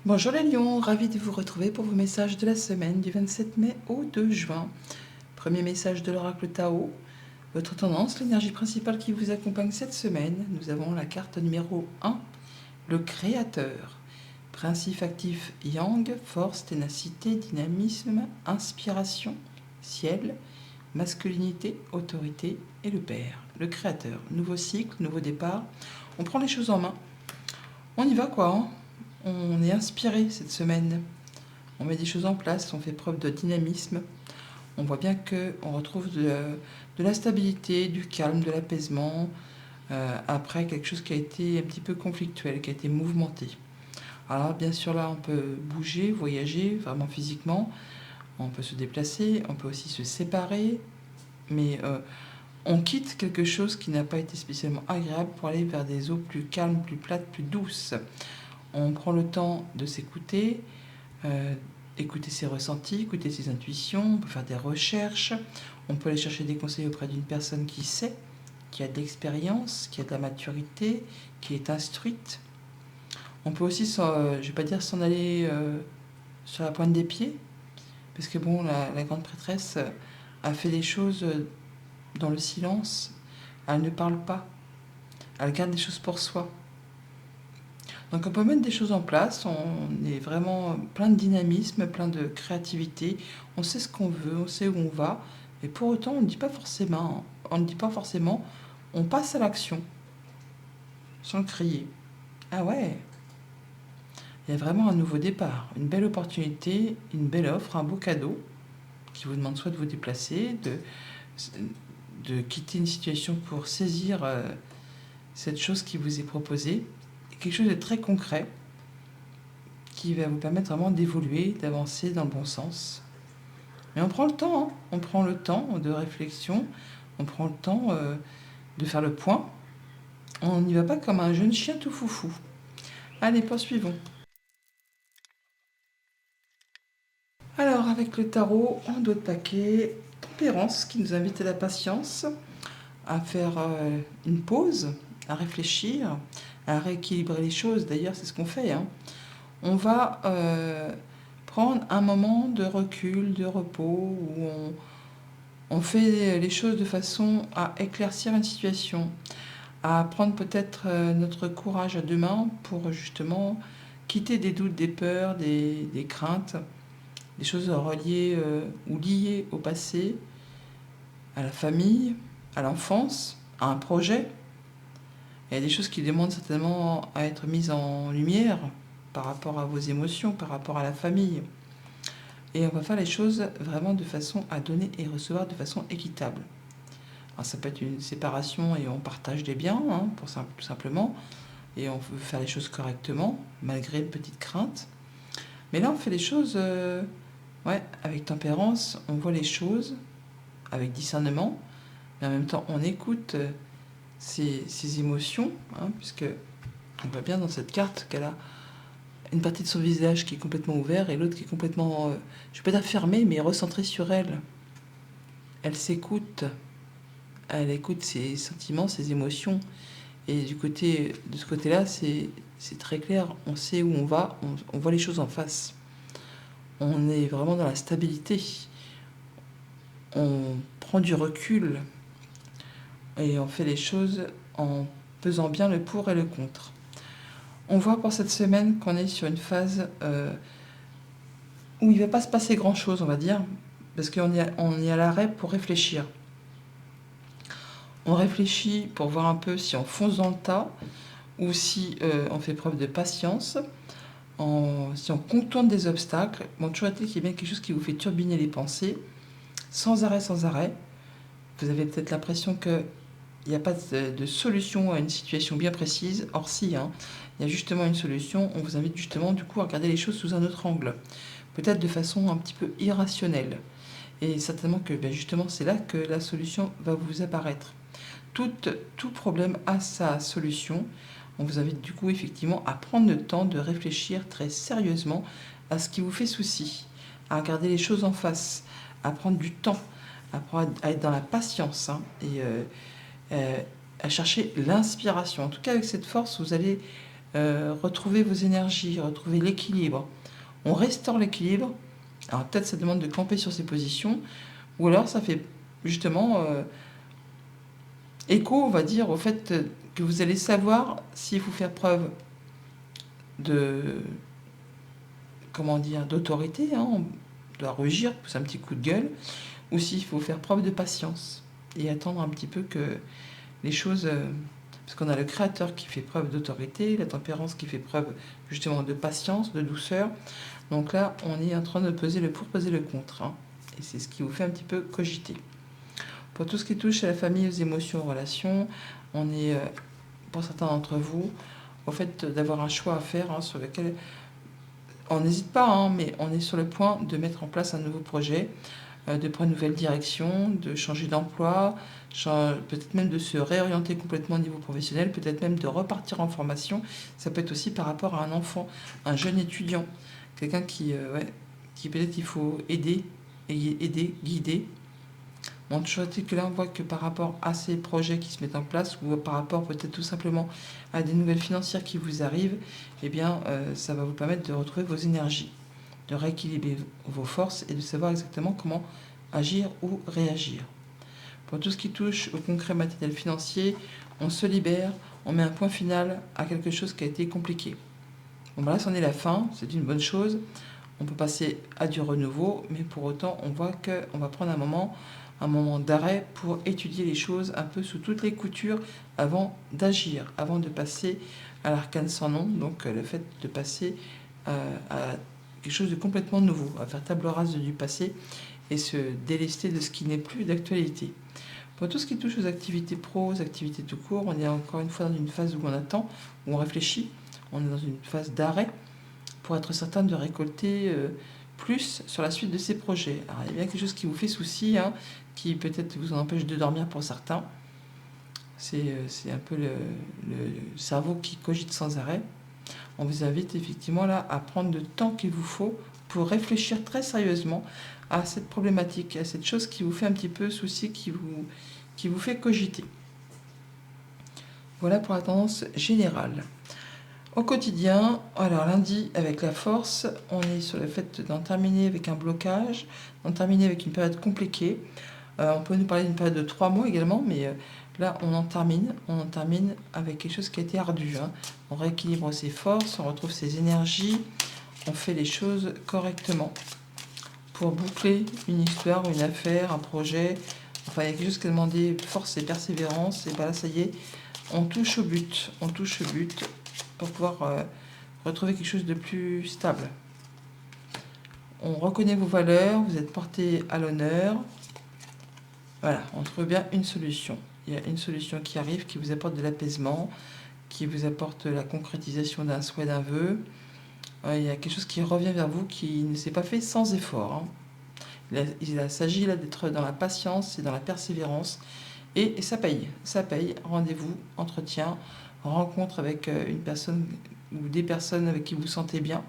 Bonjour les lions, ravi de vous retrouver pour vos messages de la semaine du 27 mai au 2 juin. Premier message de l'oracle Tao. Votre tendance, l'énergie principale qui vous accompagne cette semaine, nous avons la carte numéro 1, le créateur. Principe actif yang, force, ténacité, dynamisme, inspiration, ciel, masculinité, autorité et le père. Le créateur, nouveau cycle, nouveau départ. On prend les choses en main. On y va quoi, hein. On est inspiré cette semaine. On met des choses en place, on fait preuve de dynamisme. On voit bien qu'on retrouve de la stabilité, du calme, de l'apaisement, après quelque chose qui a été un petit peu conflictuel, qui a été mouvementé. Alors bien sûr là, on peut bouger, voyager, vraiment physiquement. On peut se déplacer, on peut aussi se séparer. Mais on quitte quelque chose qui n'a pas été spécialement agréable pour aller vers des eaux plus calmes, plus plates, plus douces. On prend le temps de s'écouter, écouter ses ressentis, écouter ses intuitions, on peut faire des recherches, on peut aller chercher des conseils auprès d'une personne qui sait, qui a de l'expérience, qui a de la maturité, qui est instruite. On peut aussi, je ne vais pas dire s'en aller sur la pointe des pieds, parce que bon, la grande prêtresse a fait les choses dans le silence, elle ne parle pas, elle garde les choses pour soi. Donc on peut mettre des choses en place, on est vraiment plein de dynamisme, plein de créativité, on sait ce qu'on veut, on sait où on va, et pour autant on ne dit pas forcément, on passe à l'action, sans le crier. Ah ouais, il y a vraiment un nouveau départ, une belle opportunité, une belle offre, un beau cadeau, qui vous demande soit de vous déplacer, de quitter une situation pour saisir cette chose qui vous est proposée, quelque chose de très concret, qui va vous permettre vraiment d'évoluer, d'avancer dans le bon sens. Mais on prend le temps, hein. On prend le temps de réflexion, on prend le temps de faire le point. On n'y va pas comme un jeune chien tout foufou. Allez, poursuivons. Alors, avec le tarot, en dos de paquet, tempérance qui nous invite à la patience, à faire une pause, à réfléchir, à rééquilibrer les choses. D'ailleurs, c'est ce qu'on fait, hein. On va prendre un moment de recul, de repos, où on fait les choses de façon à éclaircir une situation, à prendre peut-être notre courage à deux mains pour justement quitter des doutes, des peurs, des craintes, des choses reliées ou liées au passé, à la famille, à l'enfance, à un projet. Il y a des choses qui demandent certainement à être mises en lumière par rapport à vos émotions, par rapport à la famille. Et on va faire les choses vraiment de façon à donner et recevoir de façon équitable. Alors ça peut être une séparation et on partage des biens, hein, tout simplement, et on veut faire les choses correctement, malgré une petite crainte. Mais là, on fait les choses avec tempérance, on voit les choses avec discernement, mais en même temps, on écoute ses émotions, hein, puisque on voit bien dans cette carte qu'elle a une partie de son visage qui est complètement ouvert et l'autre qui est complètement, je ne vais pas dire fermée, mais recentrée sur elle. Elle s'écoute, elle écoute ses sentiments, ses émotions. Et de ce côté-là, c'est très clair, on sait où on va, on voit les choses en face. On est vraiment dans la stabilité. On prend du recul et on fait les choses en pesant bien le pour et le contre. On voit pour cette semaine qu'on est sur une phase où il ne va pas se passer grand-chose, on va dire, parce qu'on est à l'arrêt pour réfléchir. On réfléchit pour voir un peu si on fonce dans le tas ou si on fait preuve de patience, si on contourne des obstacles. Bon, toujours est-il qu'il y a bien quelque chose qui vous fait turbiner les pensées, sans arrêt, sans arrêt. Vous avez peut-être l'impression qu'il n'y a pas de solution à une situation bien précise. Or si, hein, il y a justement une solution. On vous invite justement du coup à regarder les choses sous un autre angle, peut-être de façon un petit peu irrationnelle. Et certainement que justement c'est là que la solution va vous apparaître. Tout problème a sa solution. On vous invite du coup effectivement à prendre le temps de réfléchir très sérieusement à ce qui vous fait souci, à regarder les choses en face, à prendre du temps, à être dans la patience, hein, et à chercher l'inspiration. En tout cas avec cette force, vous allez Retrouvez vos énergies, retrouvez l'équilibre. On restaure l'équilibre. Alors peut-être ça demande de camper sur ses positions, ou alors ça fait justement écho, on va dire, au fait que vous allez savoir s'il faut faire preuve de, comment dire, d'autorité, hein, on doit rugir, pousser un petit coup de gueule, ou s'il faut faire preuve de patience et attendre un petit peu que les choses... parce qu'on a le créateur qui fait preuve d'autorité, la tempérance qui fait preuve justement de patience, de douceur. Donc là, on est en train de peser le pour, peser le contre, hein, et c'est ce qui vous fait un petit peu cogiter. Pour tout ce qui touche à la famille, aux émotions, aux relations, on est, pour certains d'entre vous, au fait d'avoir un choix à faire, hein, sur lequel on n'hésite pas, hein, mais on est sur le point de mettre en place un nouveau projet, de prendre une nouvelle direction, de changer d'emploi, peut-être même de se réorienter complètement au niveau professionnel, peut-être même de repartir en formation. Ça peut être aussi par rapport à un enfant, un jeune étudiant, quelqu'un qui peut-être il faut aider, guider. Bon, toujours est-il que là, on voit que par rapport à ces projets qui se mettent en place, ou par rapport peut-être tout simplement à des nouvelles financières qui vous arrivent, eh bien, ça va vous permettre de retrouver vos énergies, de rééquilibrer vos forces et de savoir exactement comment agir ou réagir. Pour tout ce qui touche au concret matériel financier, on se libère, on met un point final à quelque chose qui a été compliqué. Bon, ben là, c'en est la fin, c'est une bonne chose. On peut passer à du renouveau, mais pour autant, on voit qu'on va prendre un moment d'arrêt pour étudier les choses un peu sous toutes les coutures avant d'agir, avant de passer à l'arcane sans nom, donc le fait de passer à quelque chose de complètement nouveau, à faire table rase du passé et se délester de ce qui n'est plus d'actualité. Pour tout ce qui touche aux activités pro, aux activités tout court, on est encore une fois dans une phase où on attend, où on réfléchit, on est dans une phase d'arrêt pour être certain de récolter plus sur la suite de ces projets. Alors, il y a bien quelque chose qui vous fait souci, hein, qui peut-être vous en empêche de dormir pour certains. C'est un peu le cerveau qui cogite sans arrêt. On vous invite effectivement là à prendre le temps qu'il vous faut pour réfléchir très sérieusement à cette problématique, à cette chose qui vous fait un petit peu souci, qui vous fait cogiter. Voilà pour la tendance générale. Au quotidien, alors lundi, avec la force, on est sur le fait d'en terminer avec un blocage, d'en terminer avec une période compliquée. On peut nous parler d'une période de 3 mois également, mais là, on en termine avec quelque chose qui a été ardu, hein. On rééquilibre ses forces, on retrouve ses énergies, on fait les choses correctement pour boucler une histoire, une affaire, un projet. Enfin, il y a quelque chose qui a demandé force et persévérance, et bien là, ça y est, on touche au but pour pouvoir retrouver quelque chose de plus stable. On reconnaît vos valeurs, vous êtes porté à l'honneur. Voilà, on trouve bien une solution. Il y a une solution qui arrive, qui vous apporte de l'apaisement, qui vous apporte la concrétisation d'un souhait, d'un vœu. Il y a quelque chose qui revient vers vous qui ne s'est pas fait sans effort, hein. Il s'agit là d'être dans la patience et dans la persévérance. Et ça paye. Rendez-vous, entretien, rencontre avec une personne ou des personnes avec qui vous vous sentez bien.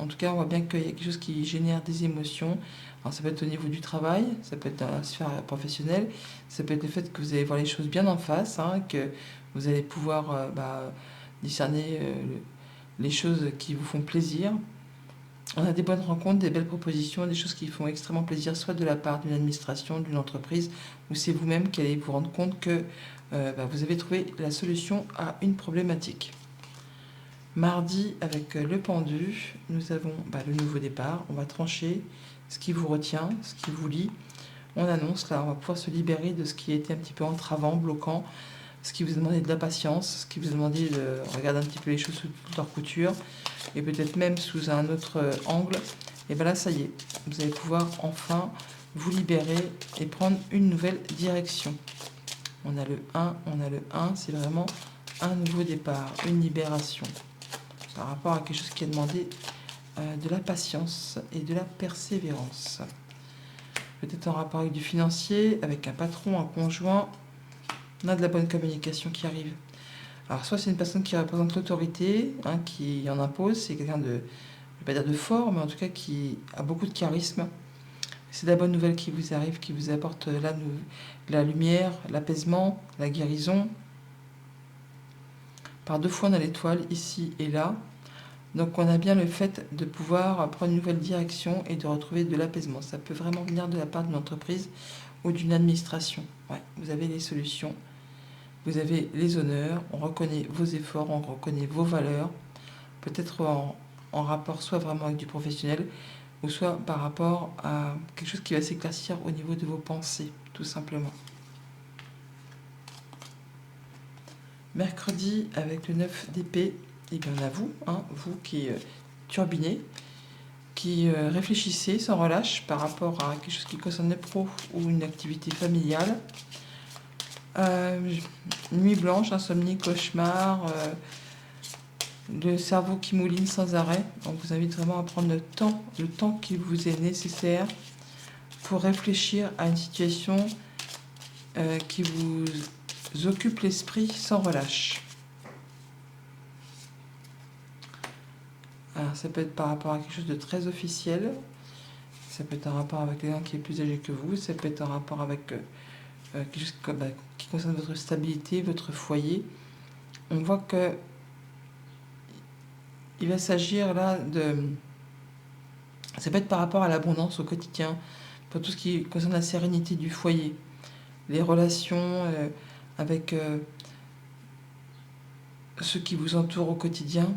En tout cas, on voit bien qu'il y a quelque chose qui génère des émotions. Alors, ça peut être au niveau du travail, ça peut être dans la sphère professionnelle, ça peut être le fait que vous allez voir les choses bien en face, hein, que vous allez pouvoir discerner les choses qui vous font plaisir. On a des bonnes rencontres, des belles propositions, des choses qui font extrêmement plaisir, soit de la part d'une administration, d'une entreprise, ou c'est vous-même qui allez vous rendre compte que vous avez trouvé la solution à une problématique. Mardi, avec le pendu, nous avons le nouveau départ. On va trancher ce qui vous retient, ce qui vous lie. On annonce, là, on va pouvoir se libérer de ce qui était un petit peu entravant, bloquant, ce qui vous a demandé de la patience, ce qui vous a demandé de regarder un petit peu les choses sous toute leur couture, et peut-être même sous un autre angle. Et bien là, ça y est, vous allez pouvoir enfin vous libérer et prendre une nouvelle direction. On a le 1, c'est vraiment un nouveau départ, une libération. Par rapport à quelque chose qui a demandé de la patience et de la persévérance. Peut-être en rapport avec du financier, avec un patron, un conjoint. On a de la bonne communication qui arrive. Alors soit c'est une personne qui représente l'autorité, hein, qui en impose, c'est quelqu'un de, je ne vais pas dire de fort, mais en tout cas qui a beaucoup de charisme. C'est de la bonne nouvelle qui vous arrive, qui vous apporte la lumière, l'apaisement, la guérison. Par 2 fois, on a l'étoile ici et là. Donc on a bien le fait de pouvoir prendre une nouvelle direction et de retrouver de l'apaisement. Ça peut vraiment venir de la part d'une entreprise ou d'une administration. Ouais, vous avez les solutions, vous avez les honneurs, on reconnaît vos efforts, on reconnaît vos valeurs, peut-être en rapport soit vraiment avec du professionnel, ou soit par rapport à quelque chose qui va s'éclaircir au niveau de vos pensées, tout simplement. Mercredi, avec le 9 d'épée, et bien à vous, vous qui turbinez, qui réfléchissez sans relâche par rapport à quelque chose qui concerne le pro ou une activité familiale. Nuit blanche, insomnie, cauchemar, le cerveau qui mouline sans arrêt. On vous invite vraiment à prendre le temps qui vous est nécessaire pour réfléchir à une situation qui vous occupe l'esprit sans relâche. Alors, ça peut être par rapport à quelque chose de très officiel, ça peut être un rapport avec quelqu'un qui est plus âgé que vous, ça peut être un rapport avec quelque chose qui concerne votre stabilité, votre foyer. On voit que il va s'agir là de... Ça peut être par rapport à l'abondance au quotidien, pour tout ce qui concerne la sérénité du foyer, les relations avec ceux qui vous entourent au quotidien.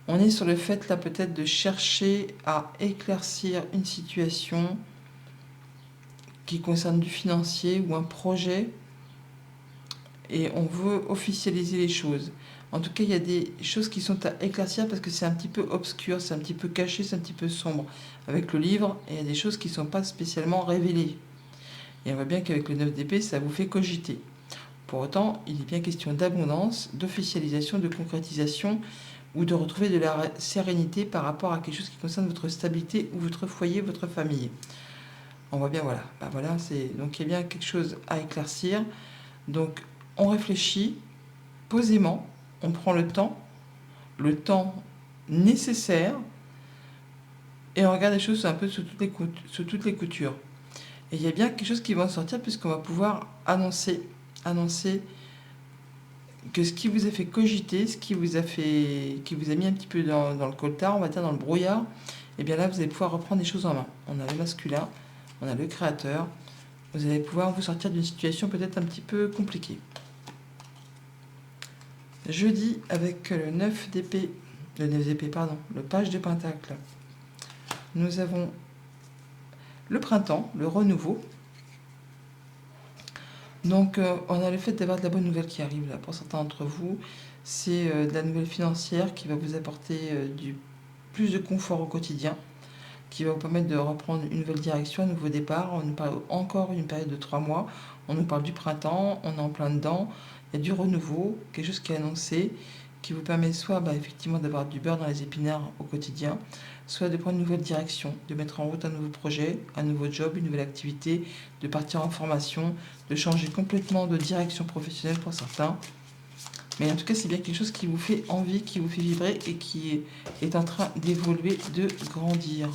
On est sur le fait là peut-être de chercher à éclaircir une situation qui concerne du financier ou un projet et on veut officialiser les choses. En tout cas, il y a des choses qui sont à éclaircir parce que c'est un petit peu obscur, c'est un petit peu caché, c'est un petit peu sombre. Avec le livre, il y a des choses qui ne sont pas spécialement révélées. Et on voit bien qu'avec le 9 d'épée, ça vous fait cogiter. Pour autant, il est bien question d'abondance, d'officialisation, de concrétisation ou de retrouver de la sérénité par rapport à quelque chose qui concerne votre stabilité ou votre foyer, votre famille. On voit bien, voilà. Donc il y a bien quelque chose à éclaircir. Donc on réfléchit posément, on prend le temps nécessaire, et on regarde les choses un peu sous toutes les coutures. Et il y a bien quelque chose qui va en sortir puisqu'on va pouvoir annoncer que ce qui vous a fait cogiter, ce qui vous a mis un petit peu dans le coltard, on va dire dans le brouillard, et bien là vous allez pouvoir reprendre des choses en main. On a le masculin, on a le créateur, vous allez pouvoir vous sortir d'une situation peut-être un petit peu compliquée. Jeudi, avec le 9 d'épée, le page de pentacle, nous avons le printemps, le renouveau. Donc on a le fait d'avoir de la bonne nouvelle qui arrive là pour certains d'entre vous. C'est de la nouvelle financière qui va vous apporter plus de confort au quotidien, qui va vous permettre de reprendre une nouvelle direction, un nouveau départ. On nous parle encore une période de 3 mois. On nous parle du printemps, on est en plein dedans. Il y a du renouveau, quelque chose qui est annoncé, qui vous permet soit effectivement d'avoir du beurre dans les épinards au quotidien, soit de prendre une nouvelle direction, de mettre en route un nouveau projet, un nouveau job, une nouvelle activité, de partir en formation, de changer complètement de direction professionnelle pour certains. Mais en tout cas, c'est bien quelque chose qui vous fait envie, qui vous fait vibrer et qui est en train d'évoluer, de grandir.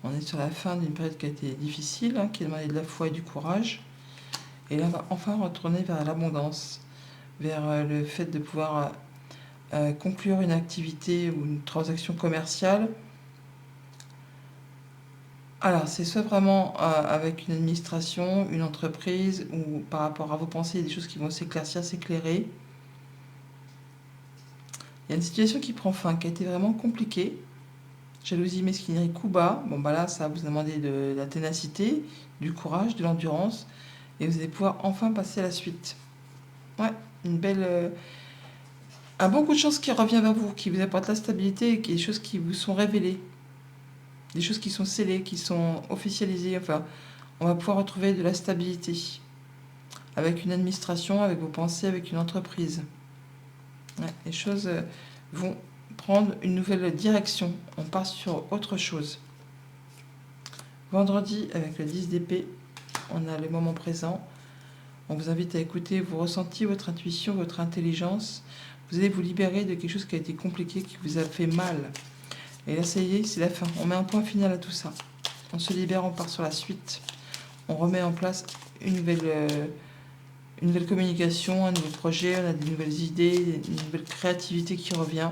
On est sur la fin d'une période qui a été difficile, qui a demandé de la foi et du courage. Et là, on va enfin retourner vers l'abondance, vers le fait de pouvoir conclure une activité ou une transaction commerciale. Alors, c'est soit vraiment avec une administration, une entreprise, ou par rapport à vos pensées, il y a des choses qui vont s'éclaircir, s'éclairer. Il y a une situation qui prend fin, qui a été vraiment compliquée. Jalousie, mesquinerie, coup bas. Bon, là, ça va vous demander de la ténacité, du courage, de l'endurance. Et vous allez pouvoir enfin passer à la suite. Ouais, un bon coup de chance qui revient vers vous, qui vous apporte la stabilité et des choses qui vous sont révélées. Des choses qui sont scellées, qui sont officialisées. Enfin, on va pouvoir retrouver de la stabilité. Avec une administration, avec vos pensées, avec une entreprise. Ouais, les choses vont prendre une nouvelle direction. On part sur autre chose. Vendredi, avec le 10 d'épée, on a le moment présent. On vous invite à écouter vos ressentis, votre intuition, votre intelligence. Vous allez vous libérer de quelque chose qui a été compliqué, qui vous a fait mal. Et là, ça y est, c'est la fin. On met un point final à tout ça. On se libère, on part sur la suite. on remet en place une nouvelle communication, un nouveau projet, on a des nouvelles idées, une nouvelle créativité qui revient.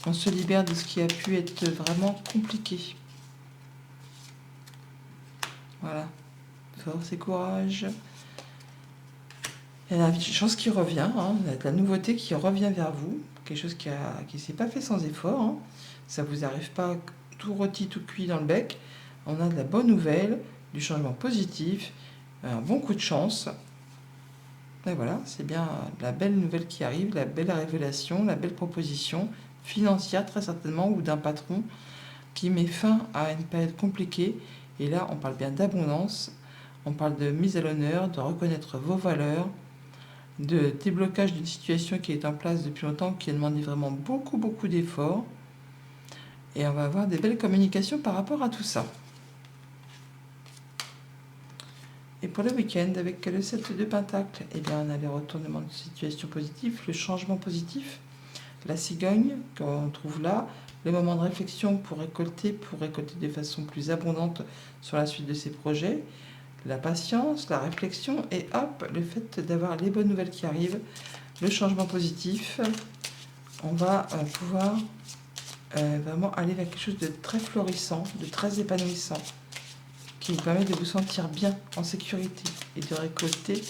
On se libère de ce qui a pu être vraiment compliqué. Voilà. Force et courage. Il y a la chance qui revient, hein. Il y a de la nouveauté qui revient vers vous. Quelque chose qui ne s'est pas fait sans effort, hein. Ça ne vous arrive pas tout rôti, tout cuit dans le bec. On a de la bonne nouvelle, du changement positif, un bon coup de chance. Et voilà, c'est bien la belle nouvelle qui arrive, la belle révélation, la belle proposition financière très certainement, ou d'un patron qui met fin à une période compliquée. Et là, on parle bien d'abondance, on parle de mise à l'honneur, de reconnaître vos valeurs, de déblocage d'une situation qui est en place depuis longtemps, qui a demandé vraiment beaucoup d'efforts. Et on va avoir des belles communications par rapport à tout ça. Et pour le week-end, avec le 7 de Pentacle, eh bien, on a les retournements de situation positifs, le changement positif, la cigogne qu'on trouve là, le moment de réflexion pour récolter de façon plus abondante sur la suite de ses projets, la patience, la réflexion et hop, le fait d'avoir les bonnes nouvelles qui arrivent, le changement positif. On va pouvoir vraiment aller vers quelque chose de très florissant, de très épanouissant, qui vous permet de vous sentir bien, en sécurité, et de récolter,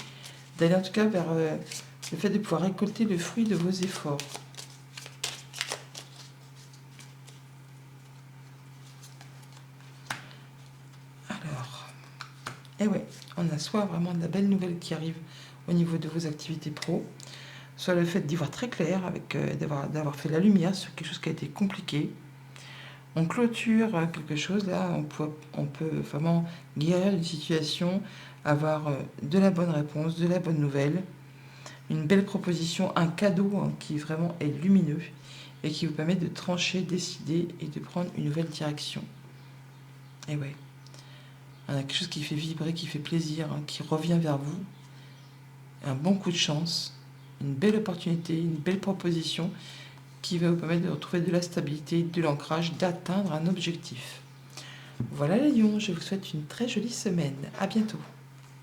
d'aller en tout cas vers le fait de pouvoir récolter le fruit de vos efforts. Alors, et ouais, on a soit vraiment de la belle nouvelle qui arrive au niveau de vos activités pro, soit le fait d'y voir très clair, avec d'avoir fait la lumière sur quelque chose qui a été compliqué. On clôture quelque chose, là, on peut vraiment guérir une situation, avoir de la bonne réponse, de la bonne nouvelle, une belle proposition, un cadeau qui vraiment est lumineux et qui vous permet de trancher, décider et de prendre une nouvelle direction. Et ouais, on a quelque chose qui fait vibrer, qui fait plaisir, qui revient vers vous, un bon coup de chance, une belle opportunité, une belle proposition qui va vous permettre de retrouver de la stabilité, de l'ancrage, d'atteindre un objectif. Voilà les lions, je vous souhaite une très jolie semaine. À bientôt.